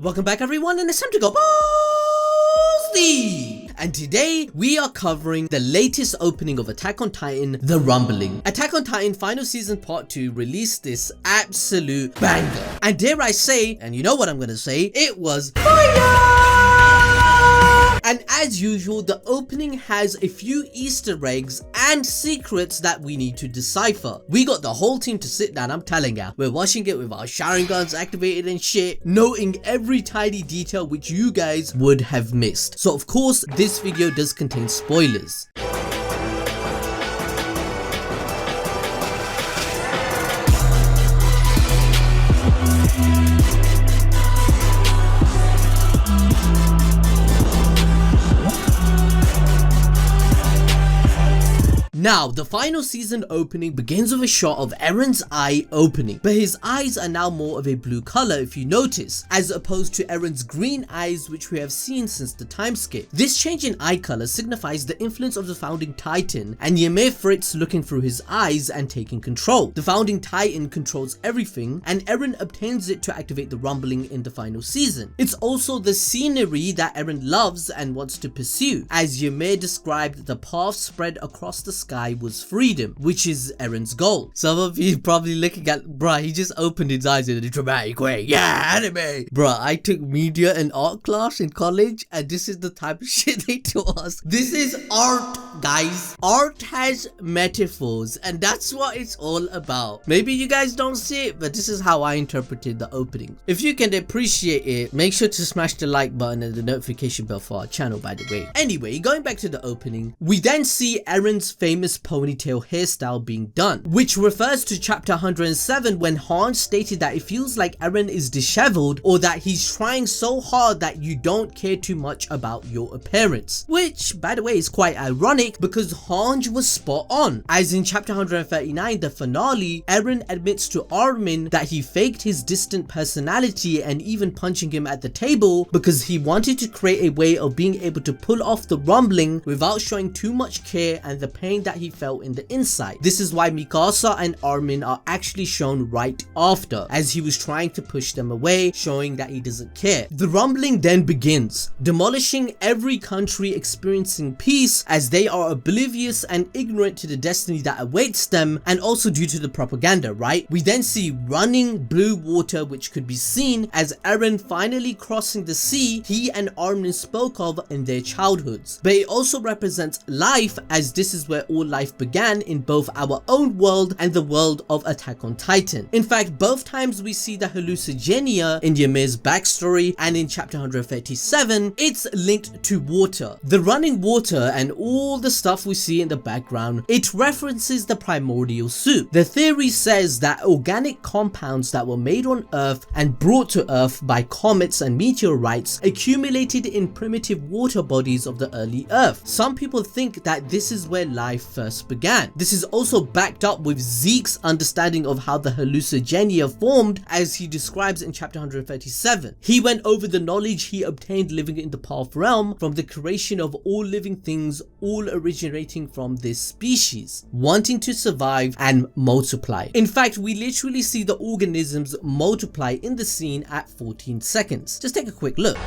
Welcome back everyone, and it's time to go balls deep. And today we are covering the latest opening of Attack on Titan, The Rumbling. Attack on Titan Final Season Part 2 released this absolute banger. And dare I say, and you know what I'm gonna say, it was fire! And as usual, the opening has a few Easter eggs and secrets that we need to decipher. We got the whole team to sit down, I'm telling ya. We're watching it with our Sharingans activated and shit, noting every tiny detail which you guys would have missed. So of course, this video does contain spoilers. Now, the final season opening begins with a shot of Eren's eye opening, but his eyes are now more of a blue color if you notice, as opposed to Eren's green eyes which we have seen since the time skip. This change in eye color signifies the influence of the Founding Titan and Ymir Fritz looking through his eyes and taking control. The Founding Titan controls everything, and Eren obtains it to activate the rumbling in the final season. It's also the scenery that Eren loves and wants to pursue, as Ymir described the path spread across the sky was freedom, which is Eren's goal. Some of you probably looking at, bruh, he just opened his eyes in a dramatic way. Yeah, anime. Bruh, I took media and art class in college, and this is the type of shit they taught us. This is art, guys. Art has metaphors, and that's what it's all about. Maybe you guys don't see it, but this is how I interpreted the opening. If you can appreciate it, make sure to smash the like button and the notification bell for our channel, by the way. Anyway, going back to the opening, we then see Eren's famous ponytail hairstyle being done, which refers to chapter 107 when Hange stated that it feels like Eren is disheveled, or that he's trying so hard that you don't care too much about your appearance, which by the way is quite ironic because Hange was spot on, as in chapter 139, the finale, Eren admits to Armin that he faked his distant personality and even punching him at the table because he wanted to create a way of being able to pull off the rumbling without showing too much care and the pain that he felt in the inside. This is why Mikasa and Armin are actually shown right after, as he was trying to push them away, showing that he doesn't care. The rumbling then begins, demolishing every country experiencing peace as they are oblivious and ignorant to the destiny that awaits them, and also due to the propaganda, right? We then see running blue water, which could be seen as Eren finally crossing the sea he and Armin spoke of in their childhoods. But it also represents life, as this is where all life began in both our own world and the world of Attack on Titan. In fact, both times we see the hallucinogens in Ymir's backstory, and in chapter 137 it's linked to water. The running water and all the stuff we see in the background, it references the primordial soup. The theory says that organic compounds that were made on Earth and brought to Earth by comets and meteorites accumulated in primitive water bodies of the early Earth. Some people think that this is where life first began. This is also backed up with Zeke's understanding of how the hallucinogenia formed, as he describes in chapter 137. He went over the knowledge he obtained living in the Path realm from the creation of all living things, all originating from this species, wanting to survive and multiply. In fact, we literally see the organisms multiply in the scene at 14 seconds. Just take a quick look.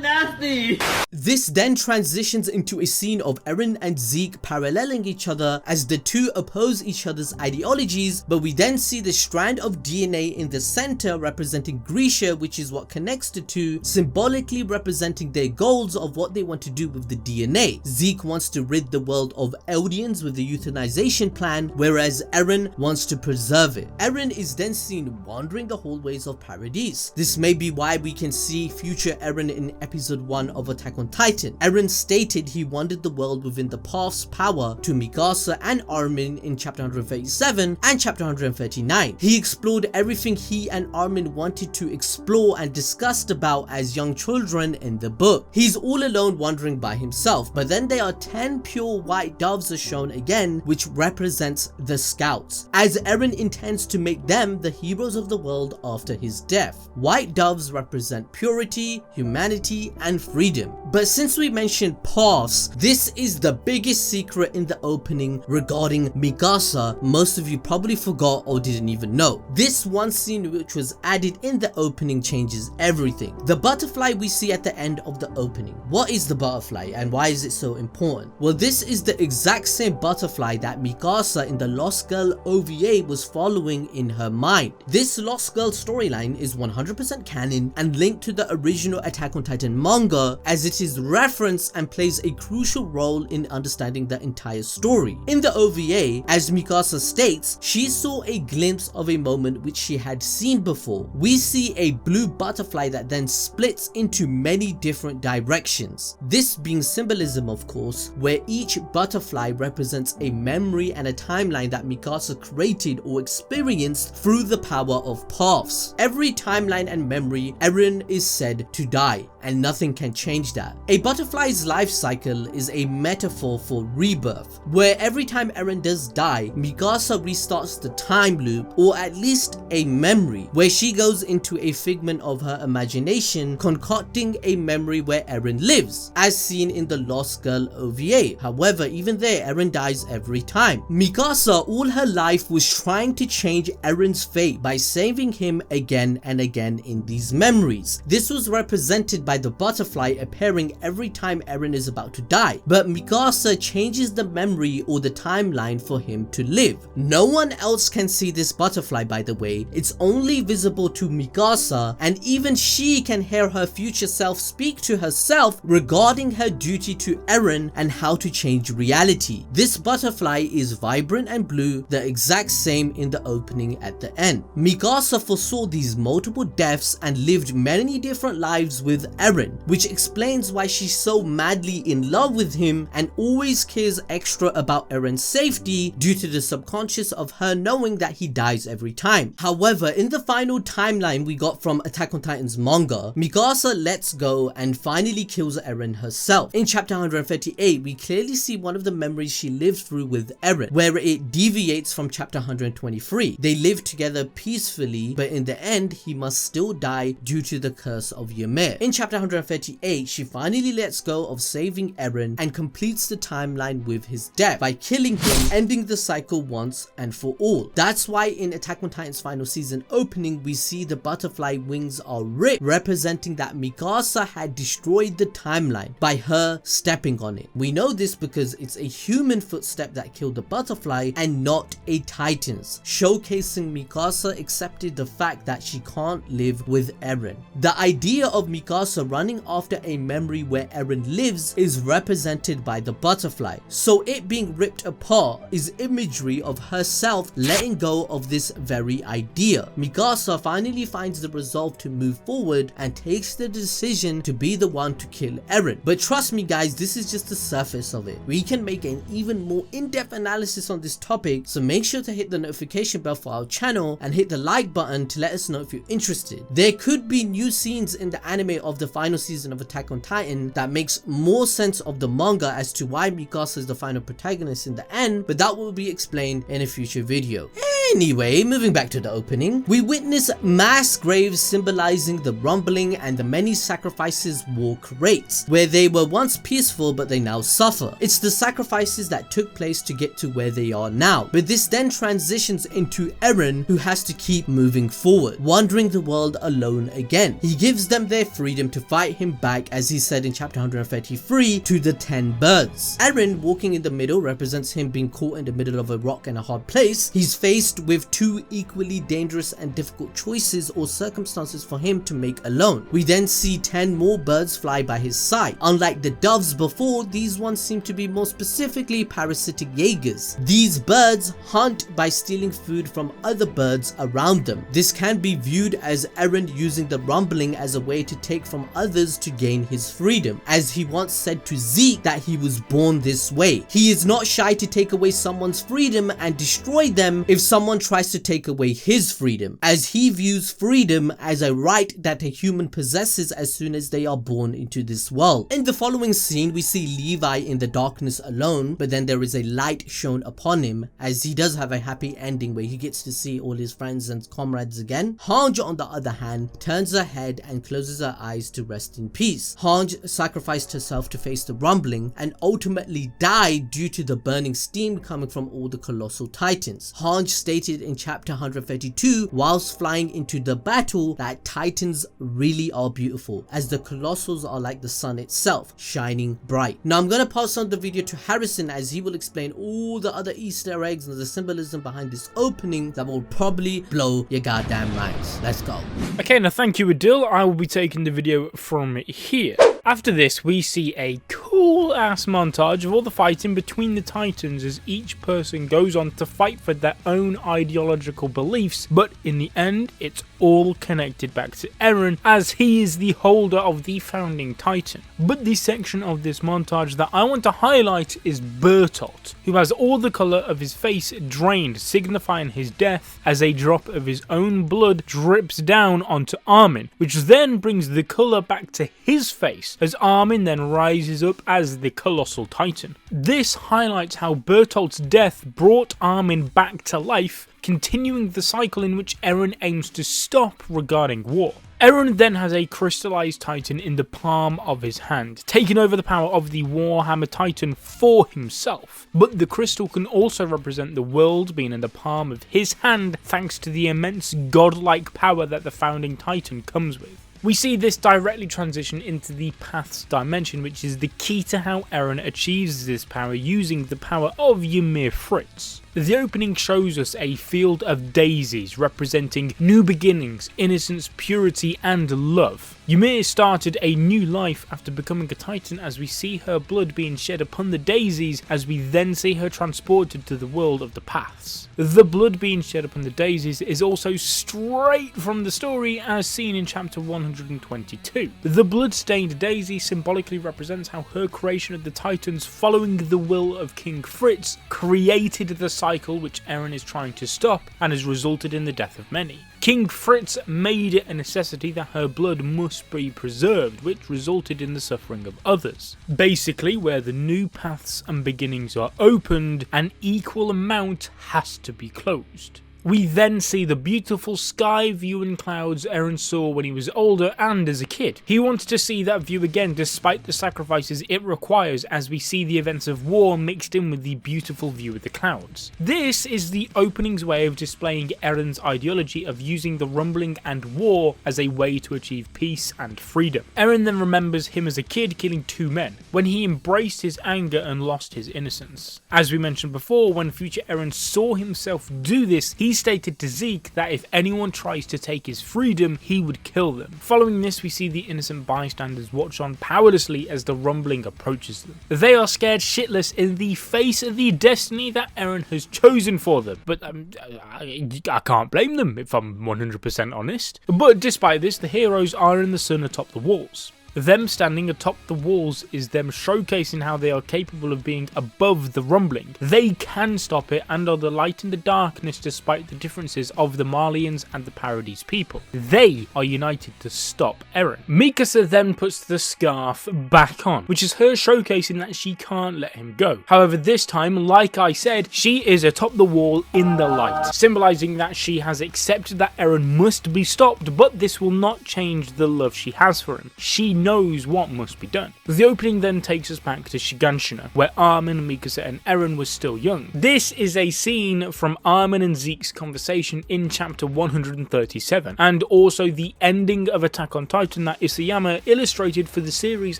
Nasty. This then transitions into a scene of Eren and Zeke paralleling each other as the two oppose each other's ideologies, but we then see the strand of DNA in the center representing Grisha, which is what connects the two, symbolically representing their goals of what they want to do with the DNA. Zeke wants to rid the world of Eldians with the euthanization plan, whereas Eren wants to preserve it. Eren is then seen wandering the hallways of Paradise. This may be why we can see future Eren in episode 1 of Attack on Titan. Eren stated he wanted the world within the Path's power to Mikasa and Armin in chapter 137 and chapter 139. He explored everything he and Armin wanted to explore and discussed about as young children in the book. He's all alone wandering by himself, but then there are 10 pure white doves are shown again, which represents the scouts, as Eren intends to make them the heroes of the world after his death. White doves represent purity, humanity, and freedom. But since we mentioned paths, this is the biggest secret in the opening regarding Mikasa most of you probably forgot or didn't even know. This one scene which was added in the opening changes everything. The butterfly we see at the end of the opening. What is the butterfly and why is it so important? Well, this is the exact same butterfly that Mikasa in the Lost Girl OVA was following in her mind. This Lost Girl storyline is 100% canon and linked to the original Attack on Titan manga, as it is referenced and plays a crucial role in understanding the entire story. In the OVA, as Mikasa states, she saw a glimpse of a moment which she had seen before. We see a blue butterfly that then splits into many different directions. This being symbolism, of course, where each butterfly represents a memory and a timeline that Mikasa created or experienced through the power of paths. Every timeline and memory, Eren is said to die, and nothing can change that. A butterfly's life cycle is a metaphor for rebirth, where every time Eren does die, Mikasa restarts the time loop, or at least a memory, where she goes into a figment of her imagination, concocting a memory where Eren lives, as seen in the Lost Girl OVA. However, even there, Eren dies every time. Mikasa all her life was trying to change Eren's fate by saving him again and again in these memories. This was represented by the butterfly appearing every time Eren is about to die, but Mikasa changes the memory or the timeline for him to live. No one else can see this butterfly, by the way. It's only visible to Mikasa, and even she can hear her future self speak to herself regarding her duty to Eren and how to change reality. This butterfly is vibrant and blue, the exact same in the opening at the end. Mikasa foresaw these multiple deaths and lived many different lives with Eren, which explains why she's so madly in love with him and always cares extra about Eren's safety due to the subconscious of her knowing that he dies every time. However, in the final timeline we got from Attack on Titan's manga, Mikasa lets go and finally kills Eren herself. In chapter 138, we clearly see one of the memories she lived through with Eren, where it deviates from chapter 123. They live together peacefully, but in the end, he must still die due to the curse of Ymir. In chapter 138, she finally lets go of saving Eren and completes the timeline with his death by killing him, ending the cycle once and for all. That's why in Attack on Titan's final season opening, we see the butterfly wings are ripped, representing that Mikasa had destroyed the timeline by her stepping on it. We know this because it's a human footstep that killed the butterfly and not a Titan's, showcasing Mikasa accepted the fact that she can't live with Eren. The idea of Mikasa running after a memory where Eren lives is represented by the butterfly, so it being ripped apart is imagery of herself letting go of this very idea. Mikasa finally finds the resolve to move forward and takes the decision to be the one to kill Eren. But trust me guys, this is just the surface of it. We can make an even more in-depth analysis on this topic, so make sure to hit the notification bell for our channel and hit the like button to let us know if you're interested. There could be new scenes in the anime of the final season of Attack on Titan that makes more sense of the manga as to why Mikasa is the final protagonist in the end, but that will be explained in a future video. Anyway, moving back to the opening, we witness mass graves symbolizing the rumbling and the many sacrifices war creates, where they were once peaceful but they now suffer. It's the sacrifices that took place to get to where they are now, but this then transitions into Eren, who has to keep moving forward, wandering the world alone again. He gives them their freedom to fight him back, as he said in chapter 133, to the 10 birds. Eren walking in the middle represents him being caught in the middle of a rock and a hard place. He's faced with two equally dangerous and difficult choices or circumstances for him to make alone. We then see 10 more birds fly by his side. Unlike the doves before, these ones seem to be more specifically parasitic Jaegers. These birds hunt by stealing food from other birds around them. This can be viewed as Eren using the rumbling as a way to take from others to gain his freedom, as he once said to Zeke that he was born this way. He is not shy to take away someone's freedom and destroy them if someone someone tries to take away his freedom, as he views freedom as a right that a human possesses as soon as they are born into this world. In the following scene, we see Levi in the darkness alone, but then there is a light shown upon him, as he does have a happy ending where he gets to see all his friends and comrades again. Hange, on the other hand, turns her head and closes her eyes to rest in peace. Hange sacrificed herself to face the rumbling and ultimately died due to the burning steam coming from all the colossal titans. Hange stated in chapter 132 whilst flying into the battle that titans really are beautiful, as the colossals are like the sun itself, shining bright. Now I'm gonna pass on the video to Harrison, as he will explain all the other Easter eggs and the symbolism behind this opening that will probably blow your goddamn minds. Let's go. Okay, now thank you, Adil. I will be taking the video from here. After this, we see a cool ass montage of all the fighting between the titans as each person goes on to fight for their own ideological beliefs, but in the end it's all connected back to Eren, as he is the holder of the founding titan. But the section of this montage that I want to highlight is Bertolt, who has all the colour of his face drained, signifying his death, as a drop of his own blood drips down onto Armin, which then brings the colour back to his face, as Armin then rises up as the colossal titan. This highlights how Bertolt's death brought Armin back to life, continuing the cycle in which Eren aims to stop regarding war. Eren then has a crystallized titan in the palm of his hand, taking over the power of the Warhammer Titan for himself. But the crystal can also represent the world being in the palm of his hand, thanks to the immense godlike power that the founding titan comes with. We see this directly transition into the Paths dimension, which is the key to how Eren achieves this power using the power of Ymir Fritz. The opening shows us a field of daisies representing new beginnings, innocence, purity and love. Ymir started a new life after becoming a titan, as we see her blood being shed upon the daisies, as we then see her transported to the world of the Paths. The blood being shed upon the daisies is also straight from the story as seen in chapter 122. The blood-stained daisy symbolically represents how her creation of the titans following the will of King Fritz created the cycle which Eren is trying to stop and has resulted in the death of many. King Fritz made it a necessity that her blood must be preserved, which resulted in the suffering of others. Basically, where the new paths and beginnings are opened, an equal amount has to be closed. We then see the beautiful sky view and clouds Eren saw when he was older and as a kid. He wanted to see that view again despite the sacrifices it requires, as we see the events of war mixed in with the beautiful view of the clouds. This is the opening's way of displaying Eren's ideology of using the rumbling and war as a way to achieve peace and freedom. Eren then remembers him as a kid killing 2 men, when he embraced his anger and lost his innocence. As we mentioned before, when future Eren saw himself do this, he stated to Zeke that if anyone tries to take his freedom, he would kill them. Following this, we see the innocent bystanders watch on powerlessly as the rumbling approaches them. They are scared shitless in the face of the destiny that Eren has chosen for them, but I can't blame them if I'm 100% honest. But despite this, the heroes are in the sun atop the walls. Them standing atop the walls is them showcasing how they are capable of being above the rumbling. They can stop it and are the light in the darkness despite the differences of the Marlians and the Paradise people. They are united to stop Eren. Mikasa then puts the scarf back on, which is her showcasing that she can't let him go. However, this time, like I said, she is atop the wall in the light, symbolizing that she has accepted that Eren must be stopped, but this will not change the love she has for him. She knows what must be done. The opening then takes us back to Shiganshina, where Armin, Mikasa and Eren were still young. This is a scene from Armin and Zeke's conversation in chapter 137, and also the ending of Attack on Titan that Isayama illustrated for the series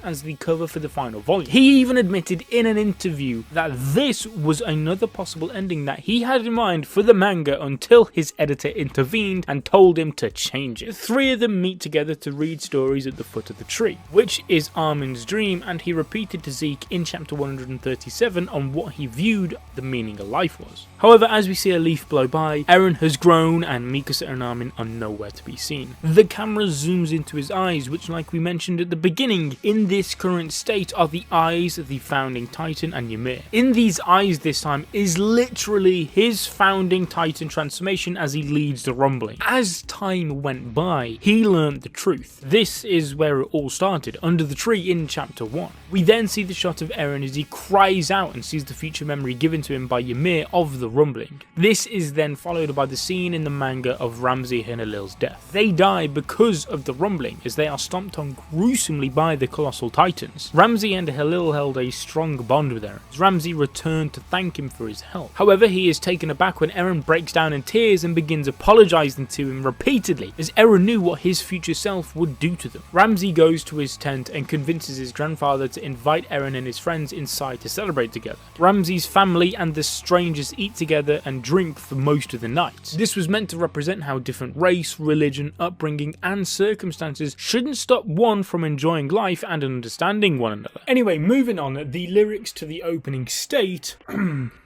as the cover for the final volume. He even admitted in an interview that this was another possible ending that he had in mind for the manga until his editor intervened and told him to change it. 3 of them meet together to read stories at the foot of the tree. tree, which is Armin's dream, and he repeated to Zeke in chapter 137 on what he viewed the meaning of life was. However, as we see a leaf blow by, Eren has grown and Mikasa and Armin are nowhere to be seen. The camera zooms into his eyes, which, like we mentioned at the beginning, in this current state are the eyes of the founding titan and Ymir. In these eyes this time is literally his founding titan transformation as he leads the rumbling. As time went by, he learned the truth. This is where it all started, under the tree in chapter 1. We then see the shot of Eren as he cries out and sees the future memory given to him by Ymir of the rumbling. This is then followed by the scene in the manga of Ramsay and Halil's death. They die because of the rumbling, as they are stomped on gruesomely by the colossal titans. Ramsay and Halil held a strong bond with Eren, as Ramsay returned to thank him for his help. However, he is taken aback when Eren breaks down in tears and begins apologizing to him repeatedly, as Eren knew what his future self would do to them. Ramsay goes to his tent and convinces his grandfather to invite Eren and his friends inside to celebrate together. Ramsay's family and the strangers eat together and drink for most of the night. This was meant to represent how different race, religion, upbringing and circumstances shouldn't stop one from enjoying life and understanding one another. Anyway, moving on, the lyrics to the opening state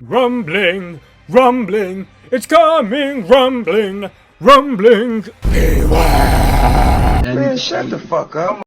rumbling, rumbling, it's coming, rumbling, rumbling. Man, shut the fuck up.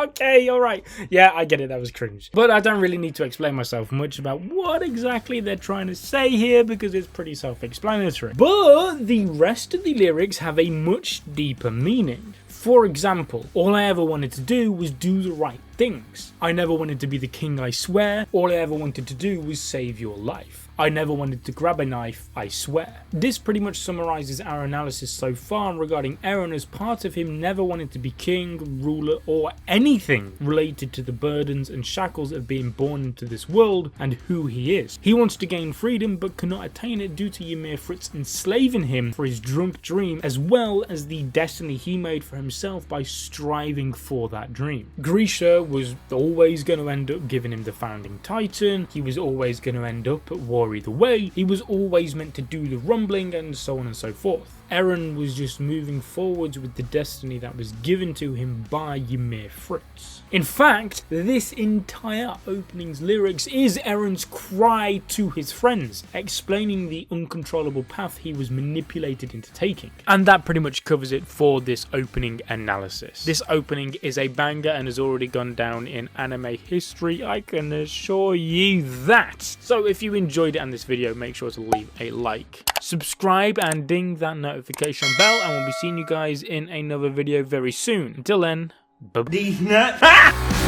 Okay, alright. Yeah, I get it, that was cringe. But I don't really need to explain myself much about what exactly they're trying to say here because it's pretty self-explanatory. But the rest of the lyrics have a much deeper meaning. For example, all I ever wanted to do was do the right things. I never wanted to be the king, I swear. All I ever wanted to do was save your life. I never wanted to grab a knife, I swear. This pretty much summarizes our analysis so far regarding Eren, as part of him never wanted to be king, ruler, or anything related to the burdens and shackles of being born into this world and who he is. He wants to gain freedom but cannot attain it due to Ymir Fritz enslaving him for his drunk dream, as well as the destiny he made for himself by striving for that dream. Grisha was always going to end up giving him the founding titan, he was always going to end up at war either way, he was always meant to do the rumbling, and so on and so forth. Eren was just moving forwards with the destiny that was given to him by Ymir Fritz. In fact, this entire opening's lyrics is Eren's cry to his friends, explaining the uncontrollable path he was manipulated into taking. And that pretty much covers it for this opening analysis. This opening is a banger and has already gone down in anime history, I can assure you that. So if you enjoyed it and this video, make sure to leave a like, subscribe and ding that notification bell, and we'll be seeing you guys in another video very soon. Until then, bye.